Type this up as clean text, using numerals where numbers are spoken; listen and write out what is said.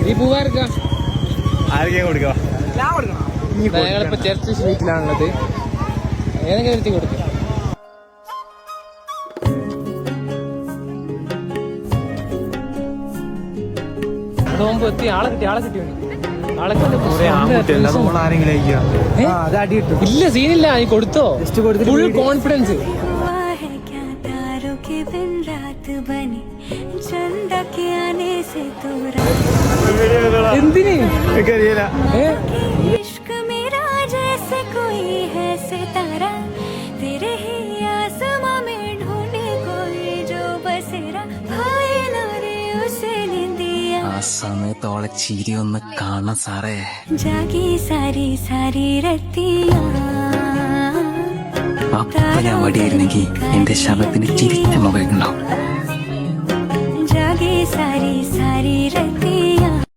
ഈ പൂവാർക്ക ആർക്കെയും കൊടുക്കാം. ഞങ്ങളിപ്പോ ചർച്ച് സ്ട്രീറ്റിലാണുള്ളത്. ഏതെങ്കിലും എടുത്തി കൊടുക്കും. നോമ്പ് എത്തി. ആളെ കിട്ടി ഇല്ല, സീനില്ല. നീ കൊടുത്തോ? Full confidence. എന്തിന് ആ സമയത്തോളെ ചിരി ഒന്ന് കാണാം സാറേ. അപ്പൊ ഞാൻ വടിയായിരുന്നെങ്കിൽ എന്റെ ശവത്തിന് ചിരിച്ച മുഖം ഉണ്ടാവും.